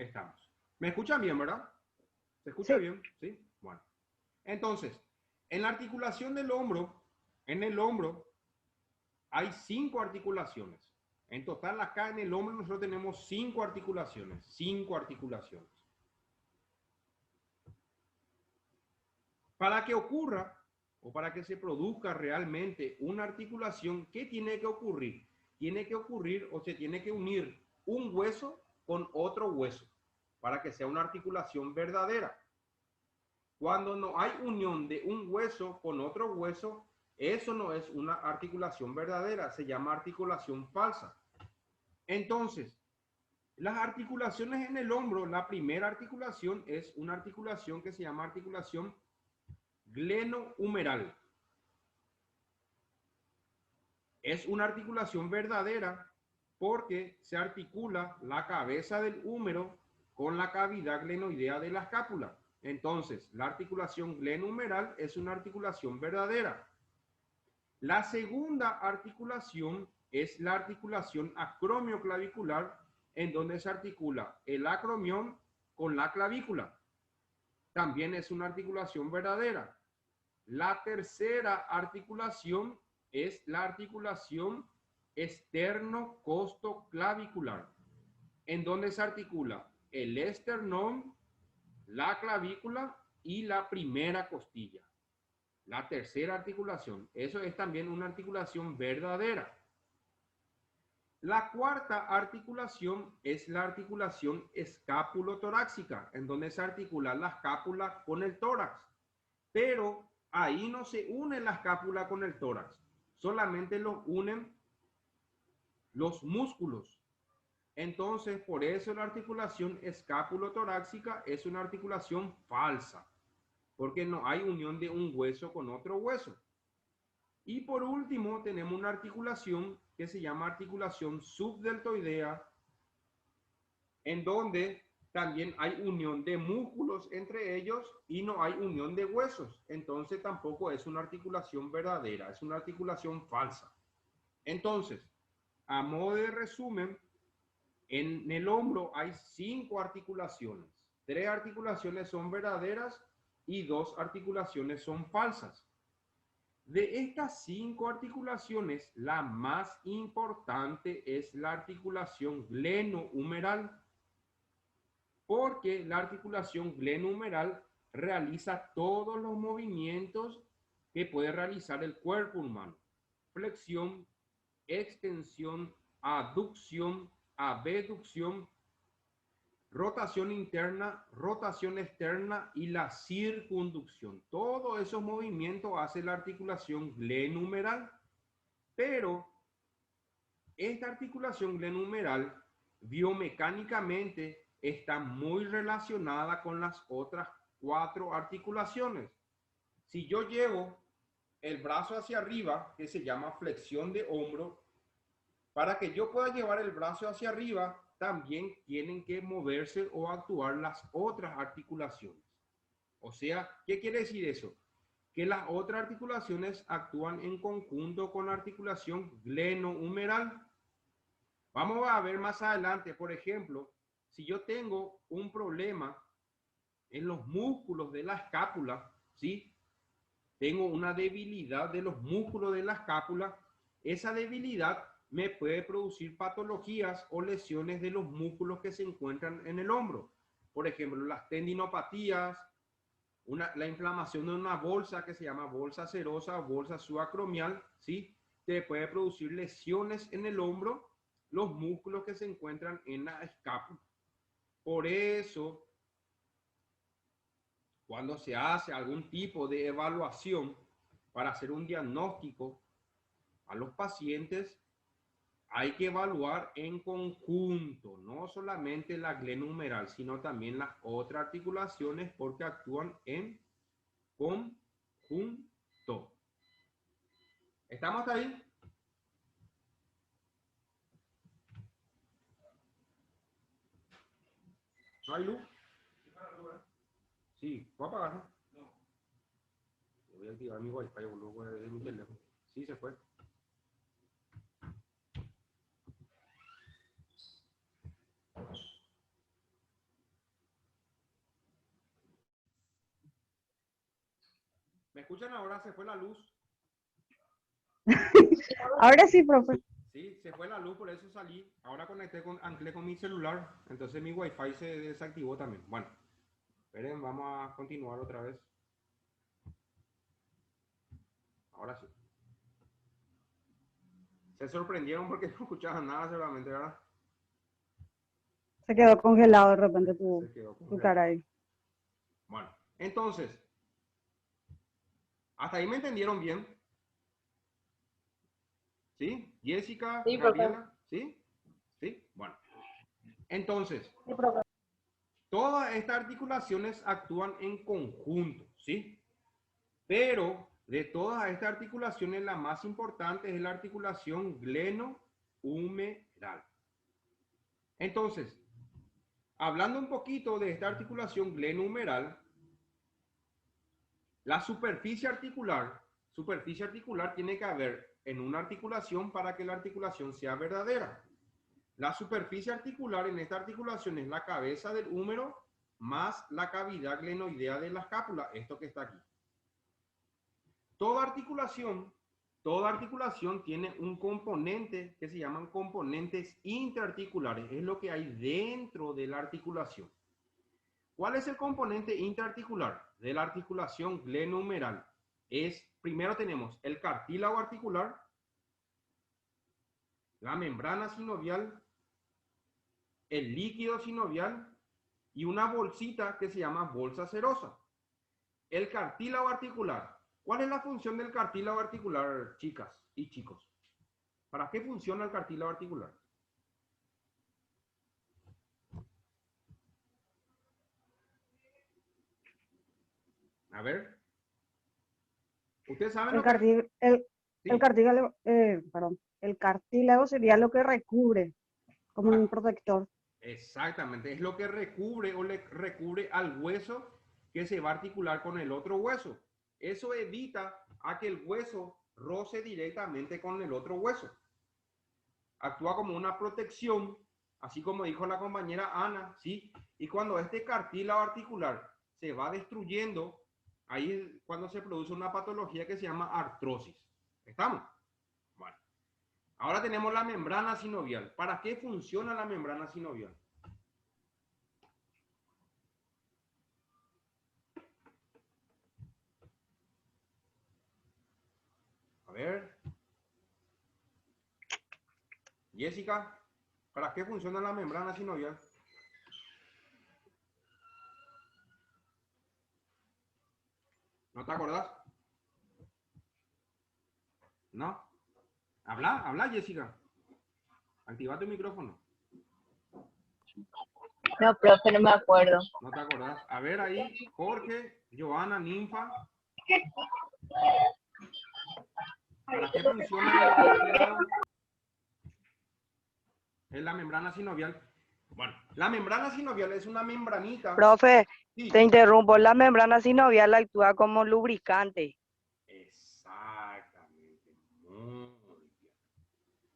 Estamos. ¿Me escuchan bien, verdad? ¿Se escucha Sí, bien? ¿Sí? Bueno. Entonces, en la articulación del hombro, en el hombro hay 5 articulaciones. En total, acá en el hombro nosotros tenemos 5 articulaciones. 5 articulaciones. Para que ocurra o para que se produzca realmente una articulación, ¿qué tiene que ocurrir? Tiene que ocurrir o se tiene que unir un hueso con otro hueso para que sea una articulación verdadera. Cuando no hay unión de un hueso con otro hueso, eso no es una articulación verdadera, se llama articulación falsa. Entonces, las articulaciones en el hombro, la primera articulación es una articulación que se llama articulación glenohumeral. Es una articulación verdadera porque se articula la cabeza del húmero con la cavidad glenoidea de la escápula. Entonces, la articulación glenohumeral es una articulación verdadera. La segunda articulación es la articulación acromioclavicular, en donde se articula el acromión con la clavícula. También es una articulación verdadera. La tercera articulación es la articulación esterno-costoclavicular, en donde se articula el esternón, la clavícula y la primera costilla. La tercera articulación, eso es también una articulación verdadera. La cuarta articulación es la articulación escápulo-torácica, en donde se articula la escápula con el tórax. Pero ahí no se une la escápula con el tórax, solamente los unen los músculos. Entonces, por eso la articulación escápulo-torácica es una articulación falsa, porque no hay unión de un hueso con otro hueso. Y por último, tenemos una articulación que se llama articulación subdeltoidea, en donde también hay unión de músculos entre ellos y no hay unión de huesos. Entonces tampoco es una articulación verdadera, es una articulación falsa. Entonces, a modo de resumen, en el hombro hay 5 articulaciones. 3 articulaciones son verdaderas y 2 articulaciones son falsas. De estas 5 articulaciones, la más importante es la articulación glenohumeral, porque la articulación glenohumeral realiza todos los movimientos que puede realizar el cuerpo humano. Flexión, extensión, aducción, abducción, rotación interna, rotación externa y la circunducción. Todos esos movimientos hace la articulación glenohumeral, pero esta articulación glenohumeral biomecánicamente está muy relacionada con las otras 4 articulaciones. Si yo llevo el brazo hacia arriba, que se llama flexión de hombro, para que yo pueda llevar el brazo hacia arriba, también tienen que moverse o actuar las otras articulaciones. O sea, ¿qué quiere decir eso? Que las otras articulaciones actúan en conjunto con la articulación glenohumeral. Vamos a ver más adelante, por ejemplo, si yo tengo un problema en los músculos de la escápula, ¿sí? Tengo una debilidad de los músculos de la escápula, esa debilidad me puede producir patologías o lesiones de los músculos que se encuentran en el hombro. Por ejemplo, las tendinopatías, la inflamación de una bolsa que se llama bolsa serosa o bolsa subacromial, ¿sí? Te puede producir lesiones en el hombro, los músculos que se encuentran en la escápula. Por eso, cuando se hace algún tipo de evaluación para hacer un diagnóstico a los pacientes, hay que evaluar en conjunto, no solamente la glenohumeral, sino también las otras articulaciones porque actúan en conjunto. ¿Estamos ahí? ¿No hay luz? Sí, ¿puedo apagar? No. Voy a activar mi wifi o luego de mi teléfono. Sí, se fue. ¿Me escuchan ahora? Se fue la luz. Ahora sí, profe. Sí, se fue la luz, por eso salí. Ahora anclé con mi celular, entonces mi wifi se desactivó también. Bueno, esperen, vamos a continuar otra vez. Ahora sí. Se sorprendieron porque no escuchaban nada seguramente, ¿verdad? Se quedó congelado de repente Se quedó tu congelado. cara ahí. Bueno, entonces, ¿hasta ahí me entendieron bien? ¿Sí? Jessica, Sí, profe. Gabriela, ¿sí? ¿Sí? Bueno, entonces, Sí, profe. todas estas articulaciones actúan en conjunto, ¿sí? Pero de todas estas articulaciones, la más importante es la articulación glenohumeral. Entonces, hablando un poquito de esta articulación glenohumeral, la superficie articular tiene que haber en una articulación para que la articulación sea verdadera. La superficie articular en esta articulación es la cabeza del húmero más la cavidad glenoidea de la escápula, esto que está aquí. Toda articulación tiene un componente que se llaman componentes interarticulares, es lo que hay dentro de la articulación. ¿Cuál es el componente interarticular de la articulación glenohumeral? Primero tenemos el cartílago articular, la membrana sinovial, el líquido sinovial y una bolsita que se llama bolsa serosa. El cartílago articular. ¿Cuál es la función del cartílago articular, chicas y chicos? ¿Para qué funciona el cartílago articular? A ver. ¿Ustedes saben lo que es? El Sí. cartílago, perdón, el cartílago sería lo que recubre, como un protector. Exactamente, es lo que recubre o le recubre al hueso que se va a articular con el otro hueso. Eso evita a que el hueso roce directamente con el otro hueso. Actúa como una protección, así como dijo la compañera Ana, ¿sí? Y cuando este cartílago articular se va destruyendo, ahí es cuando se produce una patología que se llama artrosis. ¿Estamos? Bueno. Ahora tenemos la membrana sinovial. ¿Para qué funciona la membrana sinovial? A ver. Jessica, ¿para qué funciona la membrana sinovial? ¿No te acordás? ¿No? Habla, Jessica. Activa tu micrófono. No, profe, no me acuerdo. ¿No te acordás? A ver ahí, Jorge, Joana, Ninfa. ¿Para qué funciona el cartílago? Es la membrana sinovial. Bueno, la membrana sinovial es una membranita. Profe, Sí. te interrumpo. La membrana sinovial actúa como lubricante. Exactamente. Muy bien.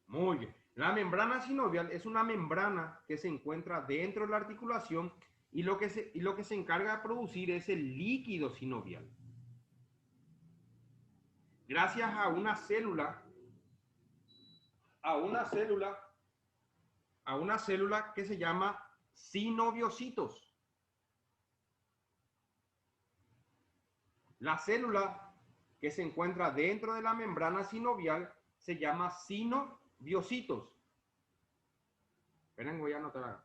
Muy bien. La membrana sinovial es una membrana que se encuentra dentro de la articulación y lo que se encarga de producir es el líquido sinovial. Gracias a una célula que se llama sinoviocitos. La célula que se encuentra dentro de la membrana sinovial se llama sinoviocitos. Esperen, voy a anotar.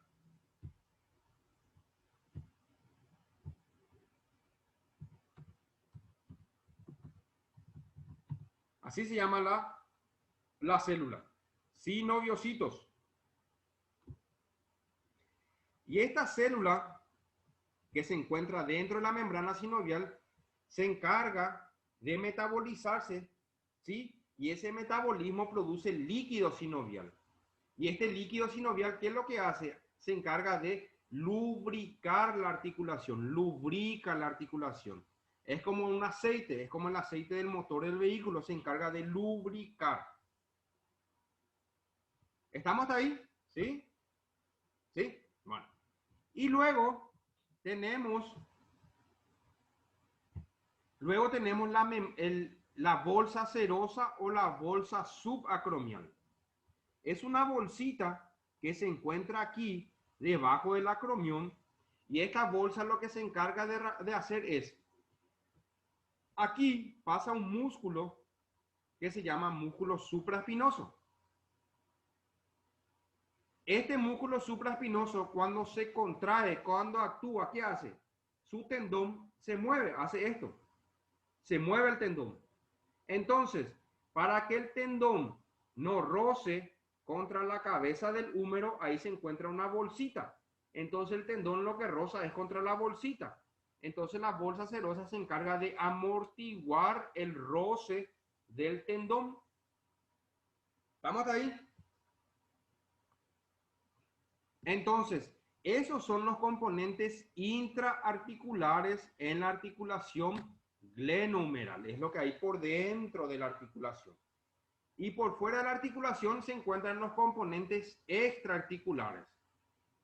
Así se llama la célula. Sinoviocitos. Y esta célula que se encuentra dentro de la membrana sinovial se encarga de metabolizarse, ¿sí? Y ese metabolismo produce líquido sinovial. Y este líquido sinovial, ¿qué es lo que hace? Se encarga de lubricar la articulación, lubrica la articulación. Es como un aceite, es como el aceite del motor del vehículo, se encarga de lubricar. ¿Estamos hasta ahí? ¿Sí? ¿Sí? Bueno. Y luego tenemos Luego tenemos la bolsa serosa o la bolsa subacromial. Es una bolsita que se encuentra aquí debajo del acromión, y esta bolsa lo que se encarga de hacer es, aquí pasa un músculo que se llama músculo supraespinoso. Este músculo supraespinoso, cuando se contrae, cuando actúa, ¿qué hace? Su tendón se mueve, hace esto. Se mueve el tendón. Entonces, para que el tendón no roce contra la cabeza del húmero, ahí se encuentra una bolsita. Entonces el tendón lo que roza es contra la bolsita. Entonces la bolsa serosa se encarga de amortiguar el roce del tendón. ¿Vamos ahí? Entonces, esos son los componentes intraarticulares en la articulación glenohumeral. Es lo que hay por dentro de la articulación. Y por fuera de la articulación se encuentran los componentes extraarticulares.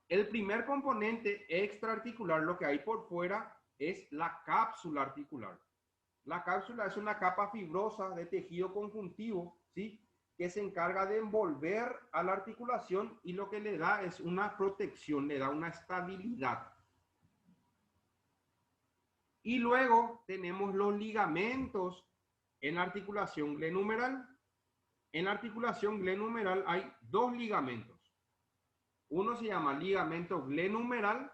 El primer componente extraarticular, lo que hay por fuera, es la cápsula articular. La cápsula es una capa fibrosa de tejido conjuntivo, ¿sí?, que se encarga de envolver a la articulación, y lo que le da es una protección, le da una estabilidad. Y luego tenemos los ligamentos en la articulación glenohumeral. En la articulación glenohumeral hay dos ligamentos. Uno se llama ligamento glenohumeral,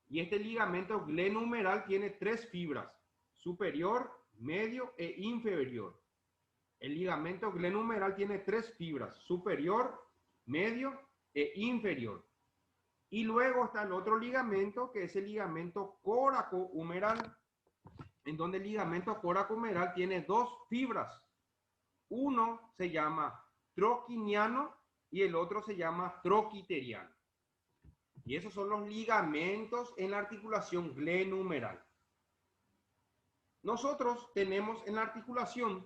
y este ligamento glenohumeral tiene tres fibras: superior, medio e inferior. El ligamento glenohumeral tiene tres fibras: superior, medio e inferior. Y luego está el otro ligamento, que es el ligamento coracohumeral, en donde el ligamento coracohumeral tiene dos fibras. Uno se llama troquiniano y el otro se llama troquiteriano. Y esos son los ligamentos en la articulación glenohumeral. Nosotros tenemos en la articulación,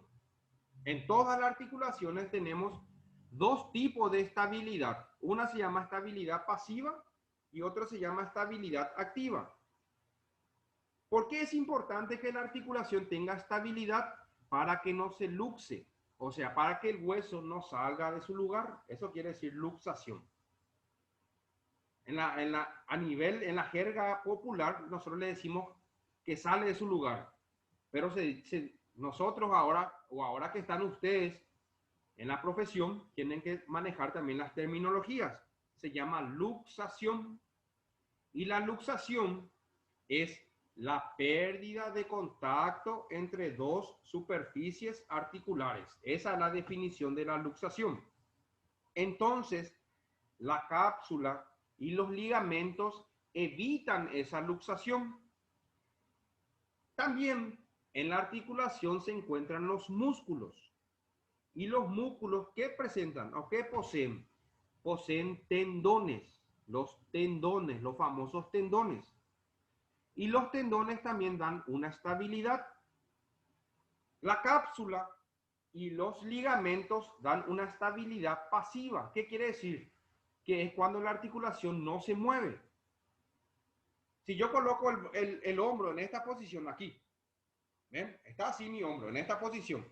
en todas las articulaciones tenemos dos tipos de estabilidad. Una se llama estabilidad pasiva y otra se llama estabilidad activa. ¿Por qué es importante que la articulación tenga estabilidad? Para que no se luxe, o sea, para que el hueso no salga de su lugar. Eso quiere decir luxación. En la jerga popular, nosotros le decimos que sale de su lugar. Pero nosotros ahora que están ustedes en la profesión, tienen que manejar también las terminologías. Se llama luxación. Y la luxación es la pérdida de contacto entre dos superficies articulares. Esa es la definición de la luxación. Entonces, la cápsula y los ligamentos evitan esa luxación. También en la articulación se encuentran los músculos. Y los músculos, ¿qué presentan o qué poseen? Poseen tendones. Los tendones, los famosos tendones. Y los tendones también dan una estabilidad. La cápsula y los ligamentos dan una estabilidad pasiva. ¿Qué quiere decir? Que es cuando la articulación no se mueve. Si yo coloco el hombro en esta posición aquí, ¿ven? Está así mi hombro, en esta posición.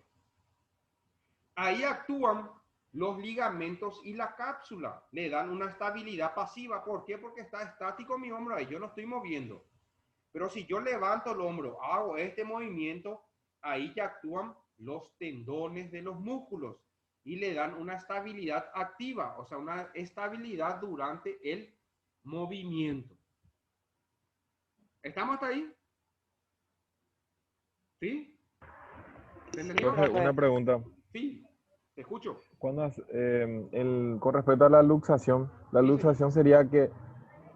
Ahí actúan los ligamentos y la cápsula. Le dan una estabilidad pasiva. ¿Por qué? Porque está estático mi hombro ahí, yo no estoy moviendo. Pero si yo levanto el hombro, hago este movimiento, ahí ya actúan los tendones de los músculos y le dan una estabilidad activa, o sea, una estabilidad durante el movimiento. ¿Estamos hasta ahí? ¿Sí? Profe, una pregunta. Sí, te escucho. Con respecto a la Sí, luxación sería que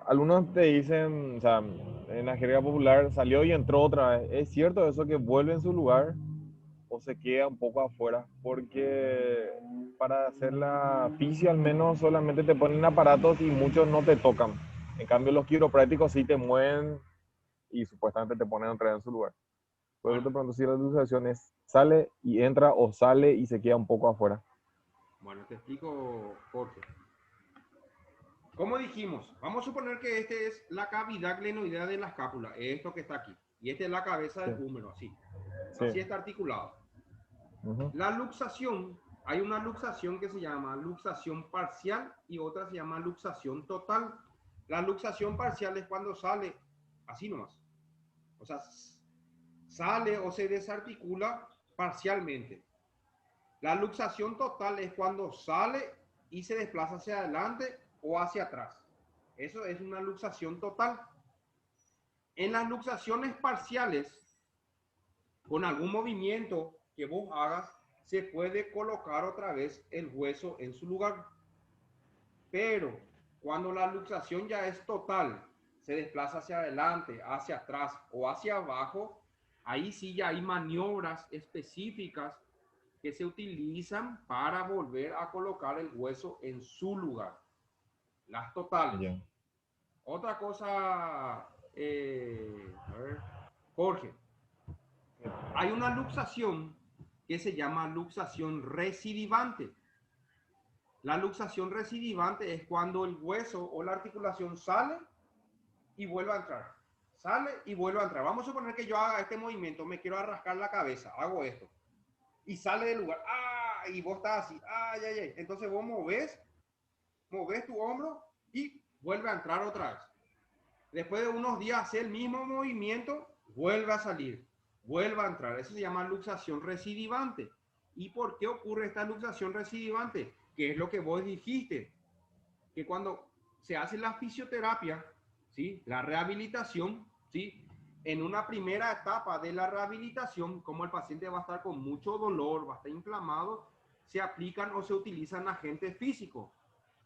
algunos te dicen, o sea, en la jerga popular salió y entró otra vez. ¿Es cierto eso que vuelve en su lugar o se queda un poco afuera? Porque para hacer la fisio al menos solamente te ponen aparatos y muchos no te tocan. En cambio los quiroprácticos sí te mueven y supuestamente te ponen otra vez en su lugar. Por eso te pregunto si la luxación es sale y entra o sale y se queda un poco afuera. Bueno, te explico, Jorge. Como dijimos, vamos a suponer que esta es la cavidad glenoidea de la escápula, esto que está aquí. Y esta es la cabeza del Sí. húmero, así. Sí. Así está articulado. Ujú. La luxación, hay una luxación que se llama luxación parcial y otra se llama luxación total. La luxación parcial es cuando sale así nomás. O sea, sale o se desarticula parcialmente. La luxación total es cuando sale y se desplaza hacia adelante o hacia atrás. Eso es una luxación total. En las luxaciones parciales, con algún movimiento que vos hagas, se puede colocar otra vez el hueso en su lugar. Pero cuando la luxación ya es total, se desplaza hacia adelante, hacia atrás o hacia abajo, ahí sí ya hay maniobras específicas que se utilizan para volver a colocar el hueso en su lugar. Las totales. Ya. Otra cosa, a ver, Jorge, hay una luxación que se llama luxación recidivante. La luxación recidivante es cuando el hueso o la articulación sale y vuelve a entrar. Sale y vuelve a entrar. Vamos a suponer que yo haga este movimiento, me quiero rascar la cabeza, hago esto. Y sale del lugar. ¡Ah! Y vos estás así. ¡Ay, ay, ay! Entonces vos movés tu hombro y vuelve a entrar otra vez. Después de unos días hace el mismo movimiento, vuelve a salir, vuelve a entrar. Eso se llama luxación recidivante. ¿Y por qué ocurre esta luxación recidivante? Que es lo que vos dijiste, que cuando se hace la fisioterapia, ¿sí? La rehabilitación, ¿sí? En una primera etapa de la rehabilitación, como el paciente va a estar con mucho dolor, va a estar inflamado, se aplican o se utilizan agentes físicos.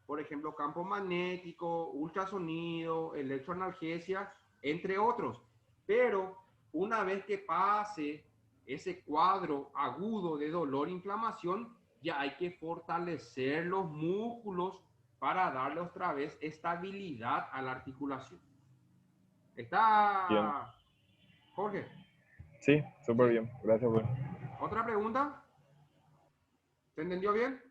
Por ejemplo, campo magnético, ultrasonido, electroanalgesia, entre otros. Pero una vez que pase ese cuadro agudo de dolor e inflamación, ya hay que fortalecer los músculos para darle otra vez estabilidad a la articulación. Bien. ¿Está, Jorge? Sí, súper bien. Gracias, pues. ¿Otra pregunta? ¿Se entendió bien?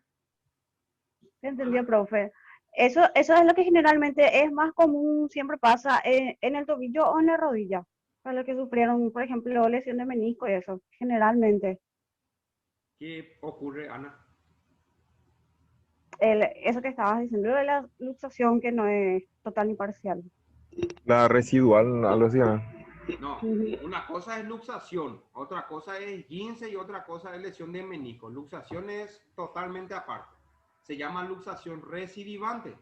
¿Se entendió, profe? Eso es lo que generalmente es más común, siempre pasa en el tobillo o en la rodilla. Para los que sufrieron, por ejemplo, lesión de menisco y eso, generalmente. ¿Qué ocurre, Ana? Eso que estabas diciendo de la luxación que no es total ni parcial. La residual, algo así, ¿no? No, Ujú. una cosa es luxación, otra cosa es esguince y otra cosa es lesión de menisco. Luxación es totalmente aparte. Se llama luxación recidivante.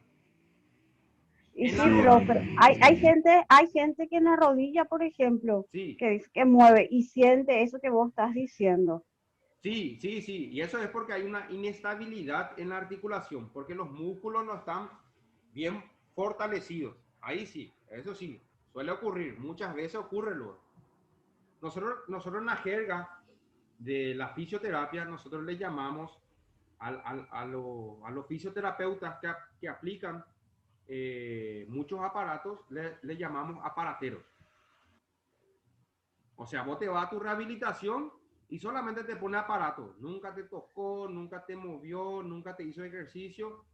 Y En sí, la Sí, profe, rodilla, hay gente que en la rodilla, por ejemplo, sí, que dice que mueve y siente eso que vos estás diciendo. sí, sí, sí. Y eso es porque hay una inestabilidad en la articulación, porque los músculos no están bien fortalecidos. Ahí sí, eso sí, suele ocurrir. Muchas veces ocurre luego. Nosotros en la jerga de la fisioterapia, nosotros le llamamos a los fisioterapeutas que aplican muchos aparatos, le llamamos aparateros. O sea, vos te vas a tu rehabilitación y solamente te pone aparato. Nunca te tocó, nunca te movió, nunca te hizo ejercicio.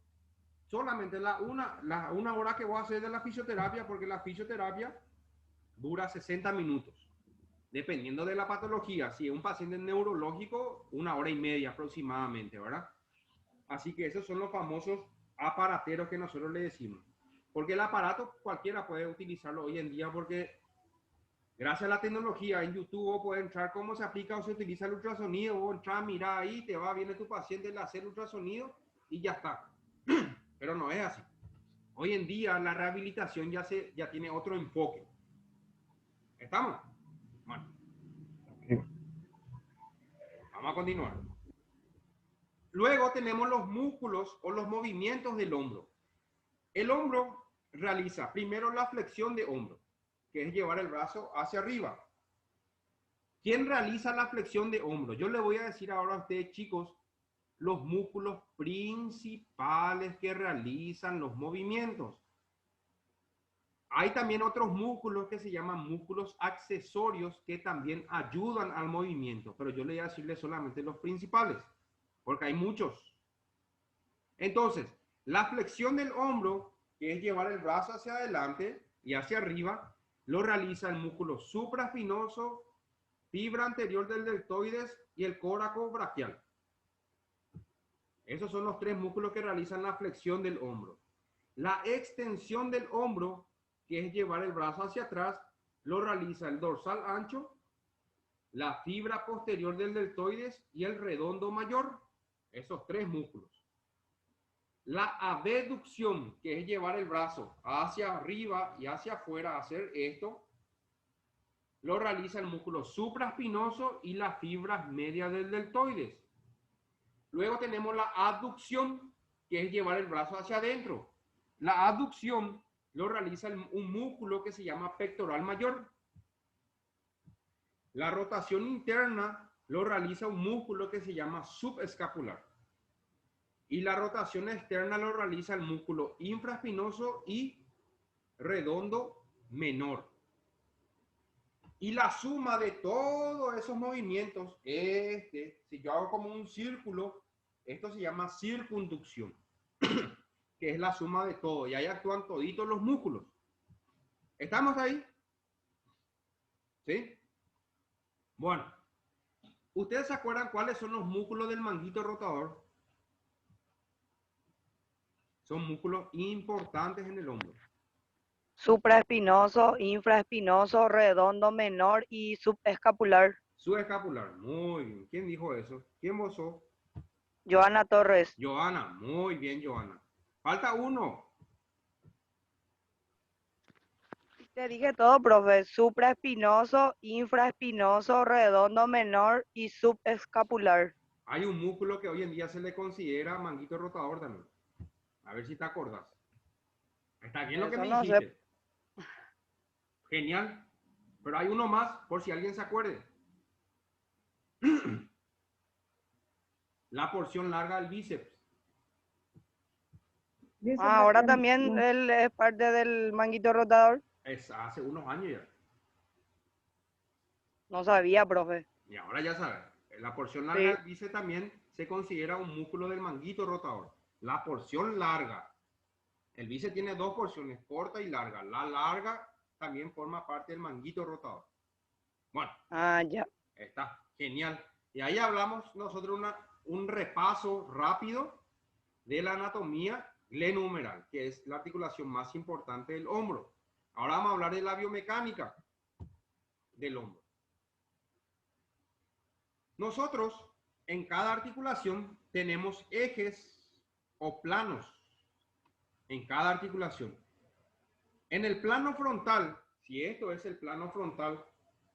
Solamente una hora que vos haces de la fisioterapia, porque la fisioterapia dura 60 minutos. Dependiendo de la patología, si es un paciente neurológico, 1 hora y media aproximadamente, ¿verdad? Así que esos son los famosos aparateros que nosotros le decimos. Porque el aparato cualquiera puede utilizarlo hoy en día porque gracias a la tecnología en YouTube puede entrar cómo se aplica o se utiliza el ultrasonido, o entrar, mira ahí, te va, viene tu paciente, le hace el ultrasonido y ya está. Pero no es así. Hoy en día la rehabilitación ya tiene otro enfoque. ¿Estamos? Bueno, sí. vamos a continuar. Luego tenemos los músculos o los movimientos del hombro. El hombro realiza primero la flexión de hombro, que es llevar el brazo hacia arriba. ¿Quién realiza la flexión de hombro? Yo le voy a decir ahora a ustedes, chicos, los músculos principales que realizan los movimientos. Hay también otros músculos que se llaman músculos accesorios que también ayudan al movimiento, pero yo le voy a decirle solamente los principales, porque hay muchos. Entonces, la flexión del hombro, que es llevar el brazo hacia adelante y hacia arriba, lo realiza el músculo supraespinoso, fibra anterior del deltoides y el córaco braquial. Esos son los tres músculos que realizan la flexión del hombro. La extensión del hombro, que es llevar el brazo hacia atrás, lo realiza el dorsal ancho, la fibra posterior del deltoides y el redondo mayor. Esos tres músculos. La abducción, que es llevar el brazo hacia arriba y hacia afuera, hacer esto, lo realiza el músculo supraespinoso y las fibras medias del deltoides. Luego tenemos la abducción, que es llevar el brazo hacia adentro. La abducción lo realiza un músculo que se llama pectoral mayor. La rotación interna lo realiza un músculo que se llama subescapular. Y la rotación externa lo realiza el músculo infraespinoso y redondo menor. Y la suma de todos esos movimientos, si yo hago como un círculo, esto se llama circunducción, que es la suma de todo. Y ahí actúan toditos los músculos. ¿Estamos ahí? ¿Sí? Bueno, ¿ustedes se acuerdan cuáles son los músculos del manguito rotador? Son músculos importantes en el hombro. Supraespinoso, infraespinoso, redondo menor y subescapular. Subescapular, muy bien. ¿Quién dijo eso? ¿Quién vos sos? Joana Torres. Joana, muy bien, Joana. Falta uno. Te dije todo, profe. Supraespinoso, infraespinoso, redondo menor y subescapular. Hay un músculo que hoy en día se le considera manguito rotador también. A ver si te acordás. Está bien lo que Eso me no dijiste. sé. Genial. Pero hay uno más, por si alguien se acuerde. La porción larga del bíceps. Ahora también él es parte del manguito rotador. Es hace unos años ya. No sabía, profe. Y ahora ya sabes. La porción larga Sí. del bíceps también se considera un músculo del manguito rotador. La porción larga. El bíceps tiene dos porciones, corta y larga. La larga también forma parte del manguito rotador. Bueno, Ah, ya. está genial. Y ahí hablamos nosotros un repaso rápido de la anatomía glenumeral, que es la articulación más importante del hombro. Ahora vamos a hablar de la biomecánica del hombro. Nosotros en cada articulación tenemos ejes o planos en cada articulación. En el plano frontal, si esto es el plano frontal,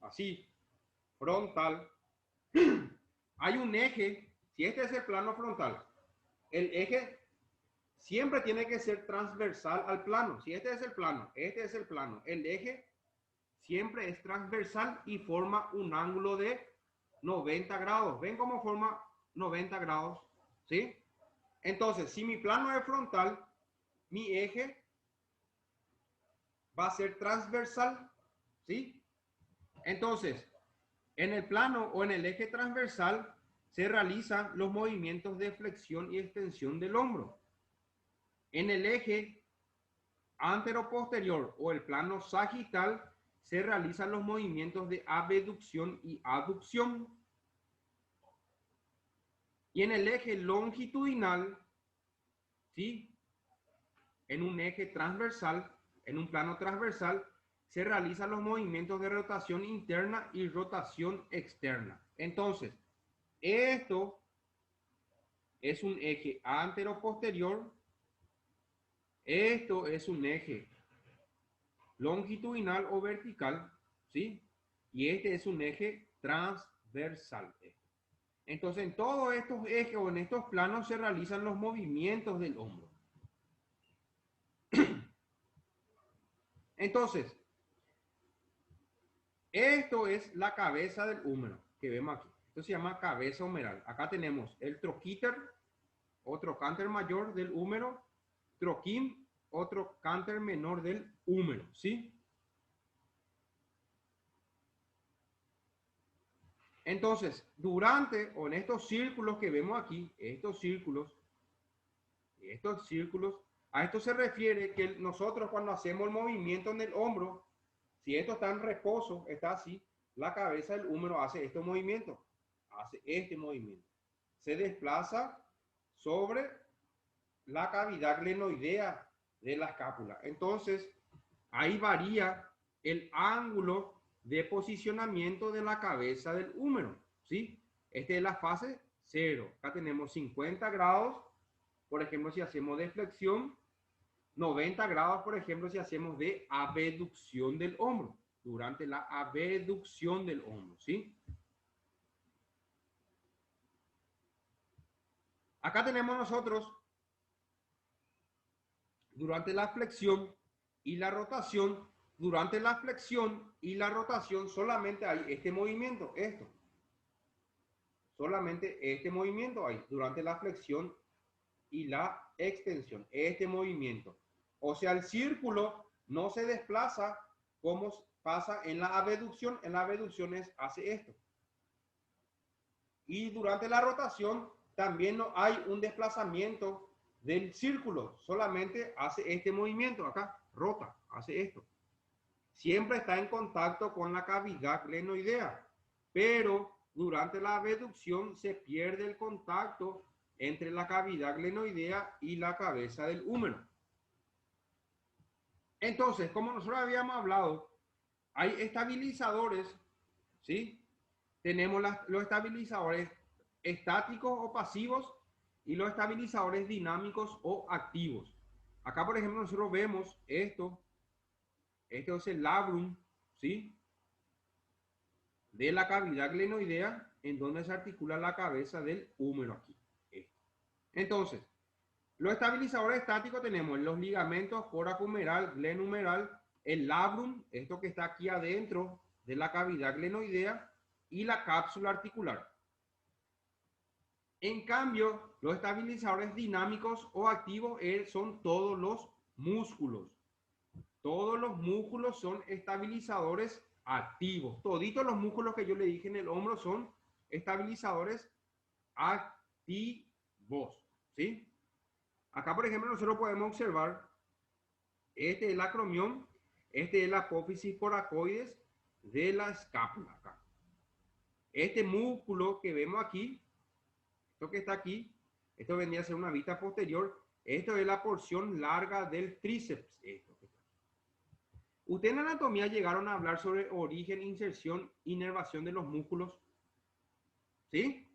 así, frontal, hay un eje, si este es el plano frontal, el eje siempre tiene que ser transversal al plano. Si este es el plano, el eje siempre es transversal y forma un ángulo de 90 grados. ¿Ven cómo forma 90 grados? ¿Sí? Entonces, si mi plano es frontal, mi eje va a ser transversal, ¿sí? Entonces, en el plano o en el eje transversal se realizan los movimientos de flexión y extensión del hombro. En el eje antero-posterior o el plano sagital se realizan los movimientos de abducción y aducción. Y en el eje longitudinal, ¿sí? En un eje transversal, en un plano transversal, se realizan los movimientos de rotación interna y rotación externa. Entonces, esto es un eje antero-posterior. Esto es un eje longitudinal o vertical, ¿sí? Y este es un eje transversal. Entonces, en todos estos ejes o en estos planos se realizan los movimientos del hombro. Entonces, esto es la cabeza del húmero que vemos aquí. Esto se llama cabeza humeral. Acá tenemos el troquíter o trocánter mayor del húmero, troquín o trocánter menor del húmero, ¿sí? Entonces, durante o en estos círculos que vemos aquí, estos círculos, a esto se refiere que nosotros cuando hacemos el movimiento en el hombro, Si esto está en reposo, está así, la cabeza del húmero hace este movimiento. Hace este movimiento. Se desplaza sobre la cavidad glenoidea de la escápula. Entonces, ahí varía el ángulo de posicionamiento de la cabeza del húmero, ¿sí? Esta es la fase 0. Acá tenemos 50 grados, por ejemplo, si hacemos de flexión, 90 grados, por ejemplo, si hacemos de abducción del hombro, durante la abducción del hombro, ¿sí? Acá tenemos nosotros, durante la flexión y la rotación, durante la flexión y la rotación solamente hay este movimiento, esto. Solamente este movimiento hay durante la flexión y la extensión, este movimiento. O sea, el círculo no se desplaza como pasa en la abducción. En la abducción hace esto. Y durante la rotación también no hay un desplazamiento del círculo, solamente hace este movimiento acá, rota, hace esto. Siempre está en contacto con la cavidad glenoidea, pero durante la abducción se pierde el contacto entre la cavidad glenoidea y la cabeza del húmero. Entonces, como nosotros habíamos hablado, hay estabilizadores, ¿sí? Tenemos los estabilizadores estáticos o pasivos y los estabilizadores dinámicos o activos. Acá, por ejemplo, nosotros vemos esto. Este es el labrum, ¿sí? De la cavidad glenoidea, en donde se articula la cabeza del húmero aquí. Entonces, los estabilizadores estáticos tenemos los ligamentos coracohumeral, glenohumeral, el labrum, esto que está aquí adentro de la cavidad glenoidea, y la cápsula articular. En cambio, los estabilizadores dinámicos o activos son todos los músculos. Todos los músculos son estabilizadores activos. Toditos los músculos que yo le dije en el hombro son estabilizadores activos, ¿sí? Acá, por ejemplo, nosotros podemos observar, este es el acromión, este es la apófisis coracoides de la escápula. Acá. Este músculo que vemos aquí, esto que está aquí, esto vendría a ser una vista posterior, esto es la porción larga del tríceps. ¿Ustedes en anatomía llegaron a hablar sobre origen, inserción, inervación de los músculos? ¿Sí?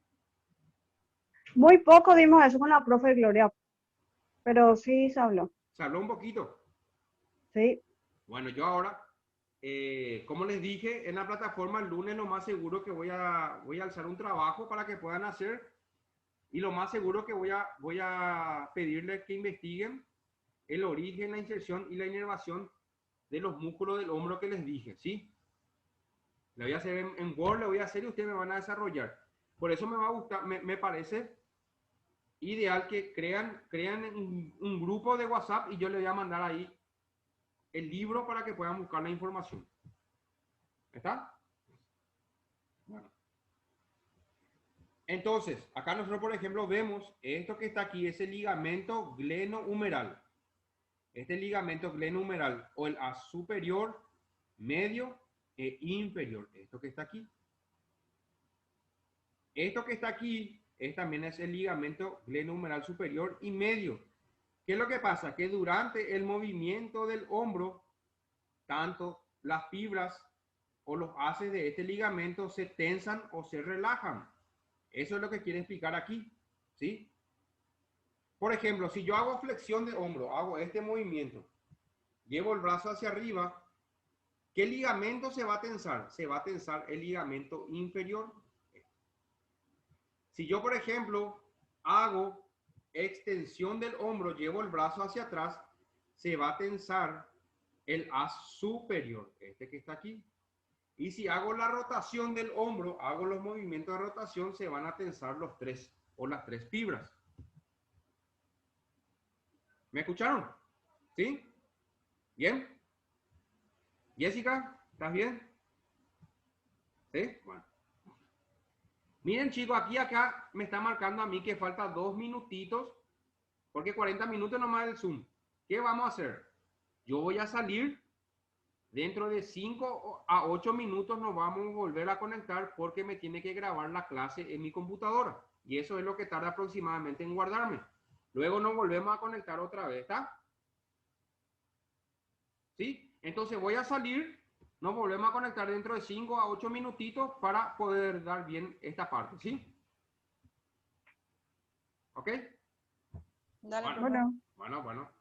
Muy poco dimos eso con la profe Gloria, pero sí se habló. Se habló un poquito. Sí. Bueno, yo ahora, como les dije, en la plataforma el lunes lo más seguro que voy a alzar un trabajo para que puedan hacer, y lo más seguro que voy a pedirles que investiguen el origen, la inserción y la inervación de los músculos del hombro que les dije, ¿sí? Le voy a hacer en Word, le voy a hacer y ustedes me van a desarrollar. Por eso me va a gustar, me parece ideal que crean un grupo de WhatsApp y yo les voy a mandar ahí el libro para que puedan buscar la información. ¿Está? Bueno. Entonces, acá nosotros, por ejemplo, vemos esto que está aquí, es el ligamento glenohumeral. Este ligamento glenohumeral, o el as superior, medio e inferior. Esto que está aquí. Esto que está aquí también es el ligamento glenohumeral superior y medio. ¿Qué es lo que pasa? Que durante el movimiento del hombro, tanto las fibras o los haces de este ligamento se tensan o se relajan. Eso es lo que quiere explicar aquí, ¿sí? Por ejemplo, si yo hago flexión de hombro, hago este movimiento, llevo el brazo hacia arriba, ¿qué ligamento se va a tensar? Se va a tensar el ligamento inferior. Si yo, por ejemplo, hago extensión del hombro, llevo el brazo hacia atrás, se va a tensar el as superior, este que está aquí. Y si hago la rotación del hombro, hago los movimientos de rotación, se van a tensar los tres o las tres fibras. ¿Me escucharon? ¿Sí? ¿Bien? Jessica, ¿estás bien? ¿Sí? Bueno. Miren, chicos, acá me está marcando a mí que falta 2 minutitos, porque 40 minutos nomás el Zoom. ¿Qué vamos a hacer? Yo voy a salir Dentro de 5 a 8 minutos nos vamos a volver a conectar porque me tiene que grabar la clase en mi computadora. Y eso es lo que tarda aproximadamente en guardarme. Luego nos volvemos a conectar otra vez, ¿está? ¿Sí? Entonces voy a salir, nos volvemos a conectar dentro de 5 a 8 minutitos para poder dar bien esta parte, ¿sí? ¿Ok? Dale, Bueno. profe. Bueno. Bueno.